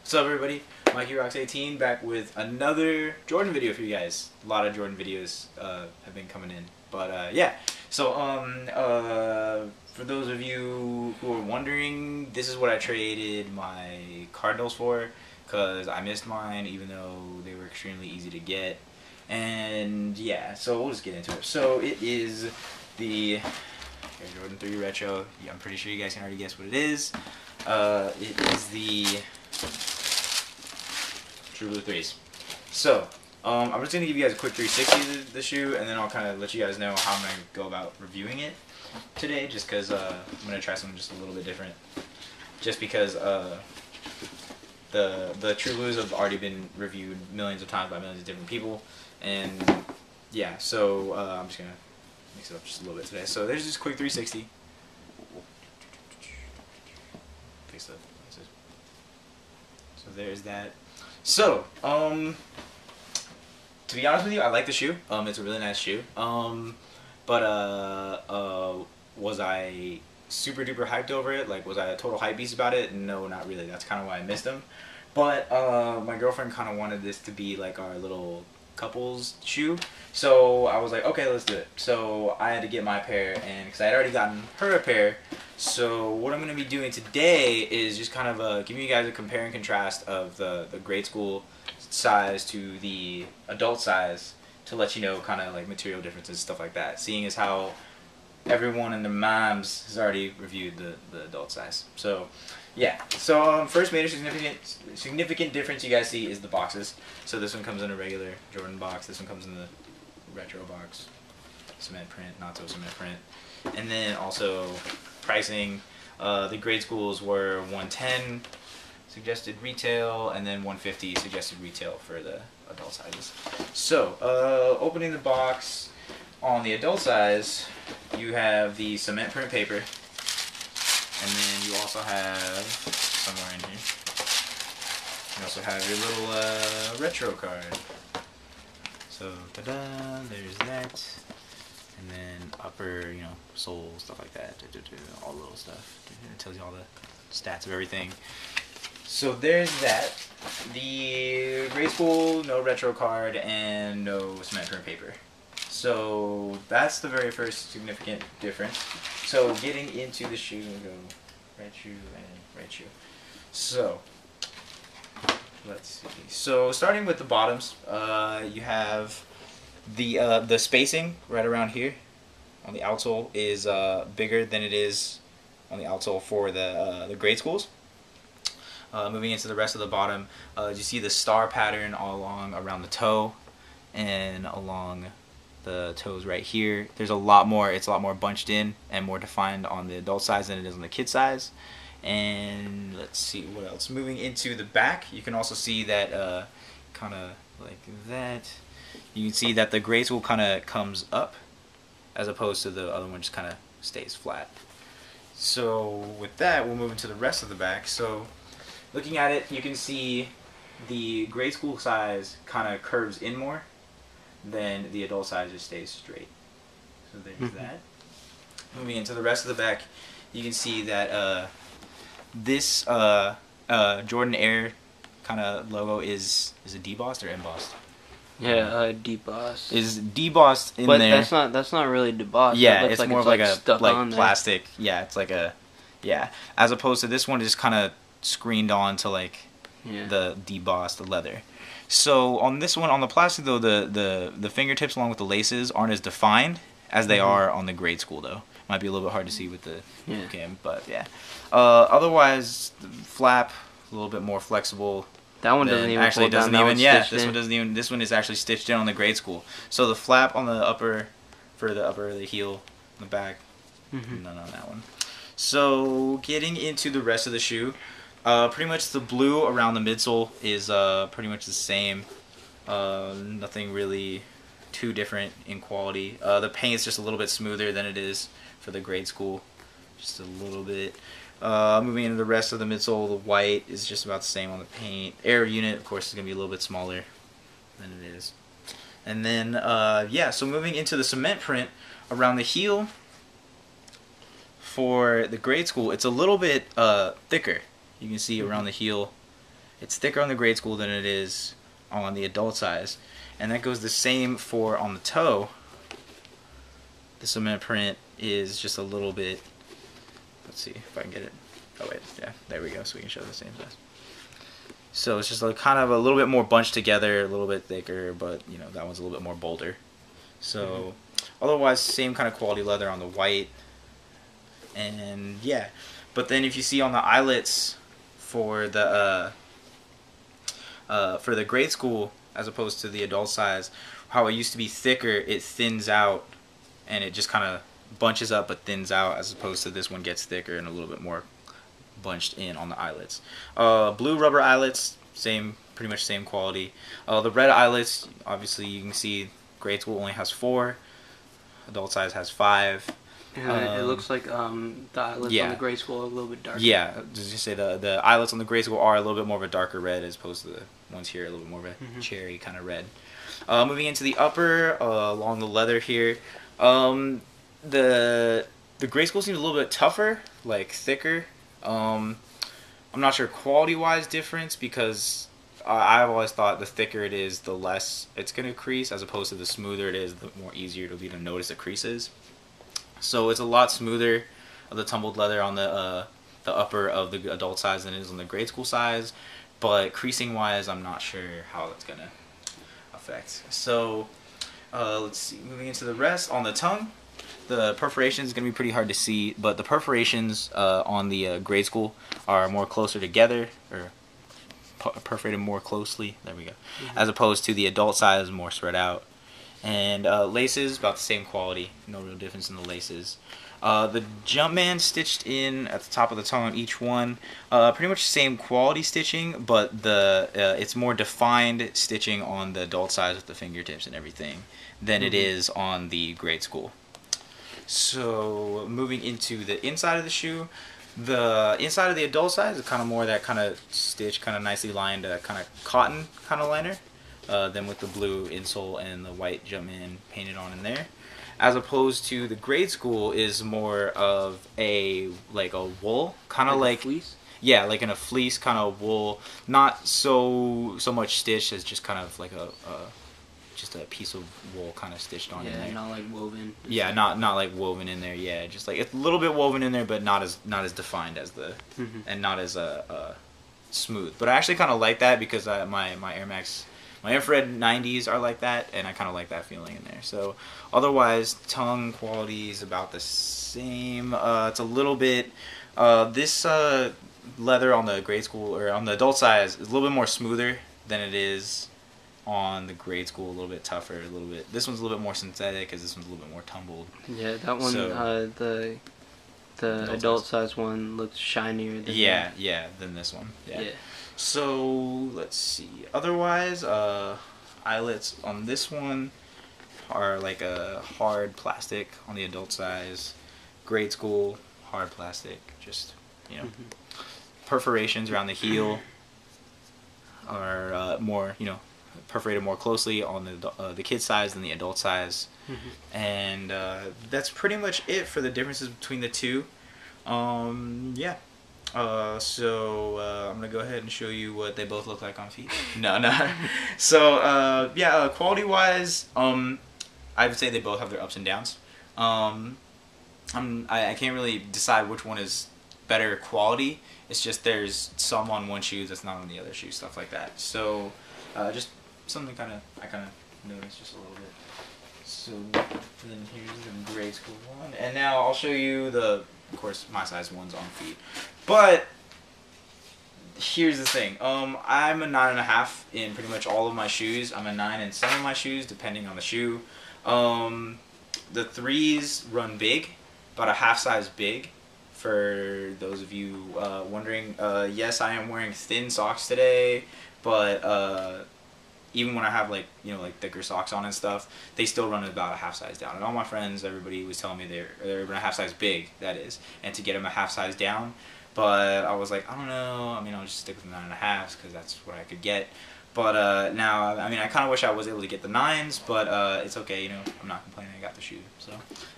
What's up, everybody? Mikeyrox18 back with another Jordan video for you guys. A lot of Jordan videos have been coming in, but yeah. So for those of you who are wondering, this is what I traded my Cardinals for, because I missed mine, even though they were extremely easy to get. And yeah, so we'll just get into it. So it is the Air Jordan 3 Retro. Yeah, I'm pretty sure you guys can already guess what it is. It is the True Blue 3s. So, I'm just going to give you guys a quick 360 of the shoe, and then I'll kind of let you guys know how I'm going to go about reviewing it today, just because I'm going to try something just a little bit different. Just because the True Blues have already been reviewed millions of times by millions of different people, and yeah, so I'm just going to mix it up just a little bit today. So there's this quick 360. So there's that. So, to be honest with you, I like the shoe. It's a really nice shoe. But was I super duper hyped over it? Like, was I a total hype beast about it? No, not really. That's kind of why I missed them. But my girlfriend kind of wanted this to be like our little couples shoe. So I was like, okay, let's do it. So I had to get my pair, and because I had already gotten her a pair. So what I'm going to be doing today is just kind of giving you guys a compare and contrast of the grade school size to the adult size, to let you know kind of like material differences and stuff like that, seeing as how everyone and their moms has already reviewed the adult size. So yeah, so first major significant difference you guys see is the boxes. So this one comes in a regular Jordan box, this one comes in the retro box, cement print, not so cement print. And then also pricing, the grade schools were $110 suggested retail, and then $150 suggested retail for the adult sizes. So opening the box, on the adult size you have the cement print paper, and then you also have, somewhere in here, you also have your little retro card. So ta-da, there's that. And then upper, you know, sole, stuff like that, all the little stuff. It tells you all the stats of everything. So there's that. The grade school, no retro card, and no cement print paper. So that's the very first significant difference. So getting into the shoe, and go right shoe and right shoe. So let's see. So starting with the bottoms, you have the spacing right around here on the outsole is bigger than it is on the outsole for the grade schools. Moving into the rest of the bottom, you see the star pattern all along around the toe and along the toes right here. There's a lot more, it's a lot more bunched in and more defined on the adult size than it is on the kid size. And let's see what else. Moving into the back, you can also see that kind of like that. You can see that the grade school kind of comes up, as opposed to the other one just kind of stays flat. So with that, we'll move into the rest of the back. So looking at it, you can see the grade school size kind of curves in more than the adult size just stays straight. So there's that. Moving into the rest of the back, you can see that this Jordan Air kind of logo is it debossed or embossed? Yeah, debossed. Is debossed in but there. But that's not really debossed. Yeah, it it's like more of like a plastic. There. Yeah, it's like a as opposed to this one just kind of screened on to like the debossed leather. So on this one, on the plastic though, the fingertips along with the laces aren't as defined as they are on the grade school though. Might be a little bit hard to see with the cam, but yeah. Otherwise, the flap a little bit more flexible. That one doesn't even actually doesn't even. Yeah, this one doesn't even. This one is actually stitched in on the grade school. So the flap on the upper, for the upper, the heel, the back, none on that one. So getting into the rest of the shoe, pretty much the blue around the midsole is pretty much the same. Nothing really too different in quality. The paint's just a little bit smoother than it is for the grade school, just a little bit. Moving into the rest of the midsole, the white is just about the same on the paint. Air unit, of course, is going to be a little bit smaller than it is. And then, yeah, so moving into the cement print around the heel, for the grade school, it's a little bit thicker. You can see around the heel, it's thicker on the grade school than it is on the adult size, and that goes the same for on the toe. The cement print is just a little bit, let's see if I can get it, oh wait, yeah, there we go, so we can show the same size. So it's just like kind of a little bit more bunched together, a little bit thicker, but you know, that one's a little bit more bolder. So otherwise, same kind of quality leather on the white, and yeah. But then if you see on the eyelets for the grade school as opposed to the adult size, how it used to be thicker, it thins out and it just kind of bunches up but thins out, as opposed to this one gets thicker and a little bit more bunched in on the eyelets. Blue rubber eyelets, pretty much same quality. The red eyelets, obviously you can see grade school only has 4, adult size has 5. It looks like the eyelets on the grade school are a little bit darker. Yeah, just to say the eyelets on the grade school are a little bit more of a darker red, as opposed to the ones here a little bit more of a cherry kind of red. Moving into the upper, along the leather here, the grade school seems a little bit tougher, like thicker. I'm not sure quality-wise difference, because I've always thought the thicker it is, the less it's going to crease, as opposed to the smoother it is, the more easier it'll be to notice the creases. So it's a lot smoother of the tumbled leather on the upper of the adult size than it is on the grade school size, but creasing-wise, I'm not sure how that's going to affect. So let's see, moving into the rest, on the tongue, the perforation is going to be pretty hard to see, but the perforations on the grade school are more closer together, or perforated more closely, there we go, as opposed to the adult size, more spread out. And laces, about the same quality, no real difference in the laces. The Jumpman stitched in at the top of the tongue on each one, pretty much same quality stitching, but it's more defined stitching on the adult size with the fingertips and everything than it is on the grade school. So moving into the inside of the shoe, the inside of the adult size is kind of more that kind of stitch, kind of nicely lined, kind of cotton kind of liner, than with the blue insole and the white Jumpman painted on in there. As opposed to the grade school is more of a wool, kind of like fleece. Yeah, like in a fleece kind of wool, not so much stitched as just kind of like just a piece of wool kind of stitched on in there. Yeah, not like woven. Yeah, not like woven in there. Yeah, just like it's a little bit woven in there, but not as defined as the and not as smooth. But I actually kind of like that, because my Air Max, my infrared 90s are like that, and I kind of like that feeling in there. So otherwise, tongue quality is about the same. It's a little bit this leather on the grade school, or on the adult size, is a little bit more smoother than it is on the grade school, a little bit tougher, a little bit. This one's a little bit more synthetic, because this one's a little bit more tumbled. Yeah, that one, so, the adult size one looks shinier than than this one. Yeah. So let's see. Otherwise, eyelets on this one are like a hard plastic on the adult size. Grade school, hard plastic. Just, you know, perforations around the heel are more, you know, perforated more closely on the kid size than the adult size. And that's pretty much it for the differences between the two. Yeah. So I'm gonna go ahead and show you what they both look like on feet. No. So yeah, quality wise, I would say they both have their ups and downs. I can't really decide which one is better quality. It's just there's some on one shoe that's not on the other shoe, stuff like that. So just something I kind of noticed just a little bit. So then here's the grade school one, and now I'll show you of course, my size ones on feet. But here's the thing. I'm a 9.5 in pretty much all of my shoes. I'm a 9 in some of my shoes, depending on the shoe. The 3s run big, about a half size big. For those of you wondering, yes, I am wearing thin socks today, but even when I have like thicker socks on and stuff, they still run about a half size down. And all my friends, everybody was telling me they're a half size big, that is, and to get them a half size down. But I was like, I don't know. I mean, I'll just stick with the 9.5s because that's what I could get. But now, I mean, I kind of wish I was able to get the 9s, but it's okay. You know, I'm not complaining. I got the shoe, so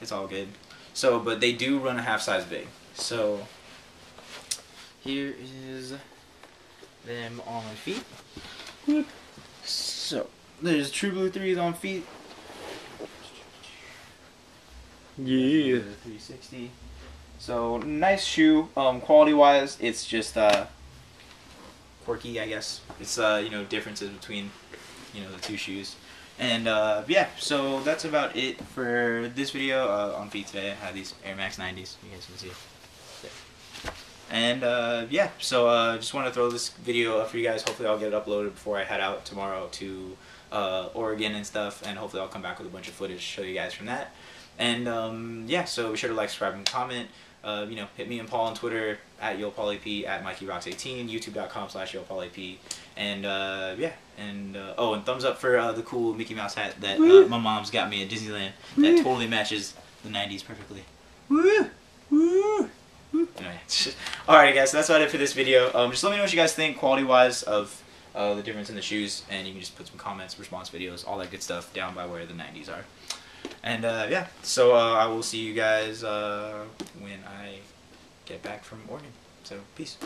it's all good. So, but they do run a half size big. So here is them on feet. So there's True Blue 3s on feet. Yeah. 360. So nice shoe. Quality wise, it's just quirky, I guess. It's you know, differences between, you know, the two shoes. And yeah, so that's about it for this video. On feet today, I have these Air Max 90s. You guys can see. And yeah, so just want to throw this video up for you guys. Hopefully I'll get it uploaded before I head out tomorrow to Oregon and stuff, and hopefully I'll come back with a bunch of footage to show you guys from that. And yeah, so be sure to like, subscribe, and comment. You know, hit me and Paul on Twitter at YoPaulAP, at Mikeyrox18, YouTube.com/YoPaulAP. And yeah, and oh, and thumbs up for the cool Mickey Mouse hat that my mom's got me at Disneyland. That totally matches the 90s perfectly. Woo! Woo! Alright guys, so that's about it for this video. Just let me know what you guys think quality wise of the difference in the shoes, and you can just put some comments, response videos, all that good stuff down by where the 90s are. And yeah, so I will see you guys when I get back from Oregon. So peace.